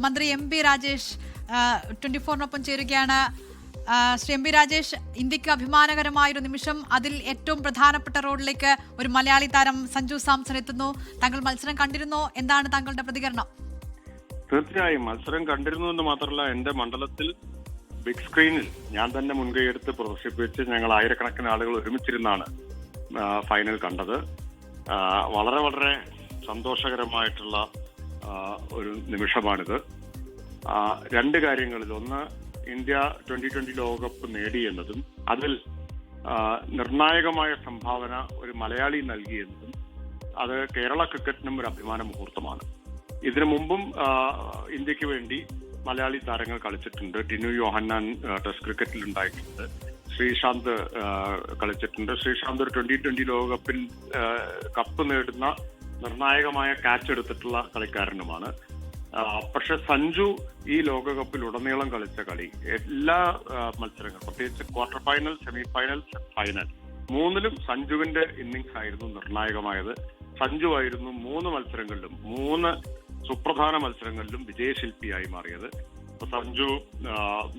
മന്ത്രി M P Rajesh 24-നൊപ്പം ചേരുകയാണ്. Shri M P Rajesh, ഇന്ത്യക്ക് അഭിമാനകരമായൊരു നിമിഷം, അതിൽ ഏറ്റവും പ്രധാനപ്പെട്ട റോളിലേക്ക് ഒരു മലയാളി താരം സഞ്ജു സാംസൺ എത്തുന്നു. താങ്കൾ മത്സരം കണ്ടിരുന്നോ? എന്താണ് താങ്കളുടെ പ്രതികരണം? തീർച്ചയായും മത്സരം കണ്ടിരുന്നു എന്ന് മാത്രമല്ല, എന്റെ മണ്ഡലത്തിൽ ബിഗ് സ്ക്രീനിൽ ഞാൻ തന്നെ മുൻകൈയെടുത്ത് പ്രദർശിപ്പിച്ച് ഞങ്ങൾ ആയിരക്കണക്കിന് ആളുകൾ ഒരുമിച്ചിരുന്നാണ് ഫൈനൽ കണ്ടത്. വളരെ വളരെ സന്തോഷകരമായിട്ടുള്ള ഒരു നിമിഷമാണിത്. രണ്ട് കാര്യങ്ങളിൽ, ഒന്ന് ഇന്ത്യ 2020 ലോകകപ്പ് നേടി എന്നതും അതിൽ നിർണായകമായ സംഭാവന ഒരു മലയാളി നൽകി എന്നതും അത് കേരള ക്രിക്കറ്റിനും ഒരു അഭിമാന മുഹൂർത്തമാണ്. ഇതിനു മുമ്പും ഇന്ത്യക്ക് വേണ്ടി മലയാളി താരങ്ങൾ കളിച്ചിട്ടുണ്ട്. ടിനു യോഹന്നാൻ ടെസ്റ്റ് ക്രിക്കറ്റിൽ ഉണ്ടായിട്ടുണ്ട്. ശ്രീശാന്ത് കളിച്ചിട്ടുണ്ട്. ശ്രീശാന്ത് ഒരു 2020 ലോകകപ്പിൽ കപ്പ് നേടുന്ന നിർണായകമായ ക്യാച്ച് എടുത്തിട്ടുള്ള കളിക്കാരനുമാണ്. പക്ഷെ സഞ്ജു ഈ ലോകകപ്പിൽ ഉടനീളം കളിച്ച കളി, എല്ലാ മത്സരങ്ങളും, പ്രത്യേകിച്ച് quarter final, semi final, final, മൂന്നിലും സഞ്ജുവിന്റെ ഇന്നിങ്സ് ആയിരുന്നു നിർണായകമായത്. സഞ്ജു ആയിരുന്നു 3 മത്സരങ്ങളിലും, 3 സുപ്രധാന മത്സരങ്ങളിലും വിജയശില്പിയായി മാറിയത്. സഞ്ജു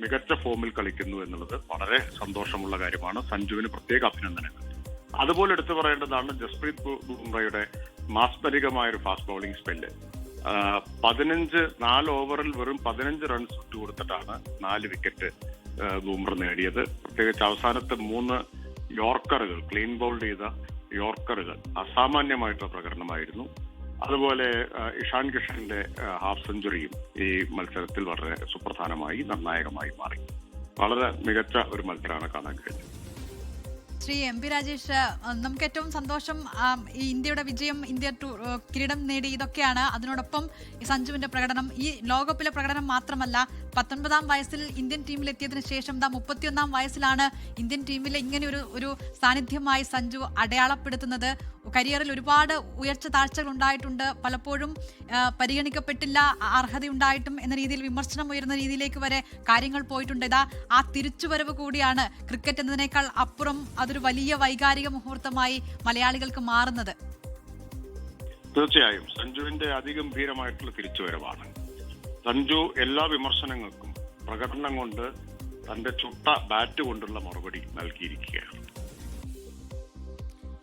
മികച്ച ഫോമിൽ കളിക്കുന്നു എന്നുള്ളത് വളരെ സന്തോഷമുള്ള കാര്യമാണ്. സഞ്ജുവിന് പ്രത്യേക അഭിനന്ദനങ്ങൾ. അതുപോലെ എടുത്തു പറയേണ്ടതാണ് ജസ്പ്രീത് ബുംറയുടെ മാസ്മരികമായ ഒരു ഫാസ്റ്റ് ബൗളിംഗ് സ്പെല്ല്. 4 ഓവറിൽ വെറും 15 റൺസ് വിട്ടുകൊടുത്തിട്ടാണ് 4 വിക്കറ്റ് ബുംറ നേടിയത്. പ്രത്യേകിച്ച് അവസാനത്തെ 3 യോർക്കറുകൾ, ക്ലീൻ ബൗൾഡ് ചെയ്ത യോർക്കറുകൾ അസാമാന്യമായിട്ടുള്ള പ്രകടനമായിരുന്നു. അതുപോലെ ഇഷാൻ കിഷന്റെ ഹാഫ് സെഞ്ചുറിയും ഈ മത്സരത്തിൽ വളരെ സുപ്രധാനമായി, നിർണായകമായി മാറി. വളരെ മികച്ച ഒരു മത്സരമാണ് കാണാൻ കഴിഞ്ഞത്. ശ്രീ എം പി രാജേഷ്, നമുക്ക് ഏറ്റവും സന്തോഷം ഈ ഇന്ത്യയുടെ വിജയം, ഇന്ത്യ കിരീടം നേടി, ഇതൊക്കെയാണ്. അതിനോടൊപ്പം ഈ സഞ്ജുവിന്റെ പ്രകടനം, ഈ ലോകകപ്പിലെ പ്രകടനം മാത്രമല്ല, 19-ാം വയസ്സിൽ ഇന്ത്യൻ ടീമിലെത്തിയതിനു ശേഷം 31-ാം വയസ്സിലാണ് ഇന്ത്യൻ ടീമിലെ ഇങ്ങനെ ഒരു സാന്നിധ്യമായി സഞ്ജു അടയാളപ്പെടുത്തുന്നത്. കരിയറിൽ ഒരുപാട് ഉയർച്ച താഴ്ചകൾ ഉണ്ടായിട്ടുണ്ട്. പലപ്പോഴും പരിഗണിക്കപ്പെട്ടില്ല, അർഹതയുണ്ടായിട്ടും എന്ന രീതിയിൽ വിമർശനം ഉയർന്ന രീതിയിലേക്ക് വരെ കാര്യങ്ങൾ പോയിട്ടുണ്ട്. ഇതാ ആ തിരിച്ചുവരവ് കൂടിയാണ് ക്രിക്കറ്റ് എന്നതിനേക്കാൾ അപ്പുറം അതൊരു വലിയ വൈകാരിക മുഹൂർത്തമായി മലയാളികൾക്ക് മാറുന്നത്. തീർച്ചയായും സഞ്ജുവിന്റെ അതിഗംഭീരമായിട്ടുള്ള തിരിച്ചുവരവാണ്. സഞ്ജു എല്ലാ വിമർശനങ്ങൾക്കും പ്രകടനം കൊണ്ട്, തന്റെ ചുട്ട ബാറ്റ് കൊണ്ടുള്ള മറുപടി നൽകിയിരിക്കുകയാണ്.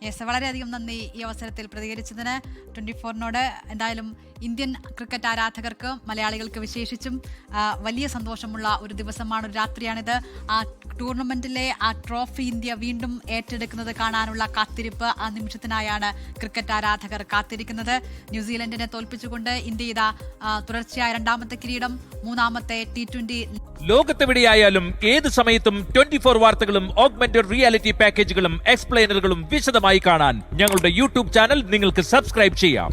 യെസ്, വളരെയധികം നന്ദി ഈ അവസരത്തിൽ പ്രതികരിച്ചതിന് 24-നോട്. എന്തായാലും ഇന്ത്യൻ ക്രിക്കറ്റ് ആരാധകർക്ക്, മലയാളികൾക്ക് വിശേഷിച്ചും വലിയ സന്തോഷമുള്ള ഒരു ദിവസമാണ്, ഒരു രാത്രിയാണിത്. ആ ടൂർണമെന്റിലെ ആ ട്രോഫി ഇന്ത്യ വീണ്ടും ഏറ്റെടുക്കുന്നത് കാണാനുള്ള കാത്തിരിപ്പ്, ആ നിമിഷത്തിനായാണ് ക്രിക്കറ്റ് ആരാധകർ കാത്തിരിക്കുന്നത്. ന്യൂസിലൻഡിനെ തോൽപ്പിച്ചുകൊണ്ട് ഇന്ത്യ ഇതാ തുടർച്ചയായ 2ാമത്തെ കിരീടം, 3ാമത്തെ T20. ലോകത്തെവിടെയായാലും ഏത് സമയത്തും 24 വാർത്തകളും ഓഗ്മെന്റഡ് റിയാലിറ്റി പാക്കേജുകളും എക്സ്പ്ലെയിനറുകളും വിശദമായി കാണാൻ ഞങ്ങളുടെ യൂട്യൂബ് ചാനൽ നിങ്ങൾക്ക് സബ്സ്ക്രൈബ് ചെയ്യാം.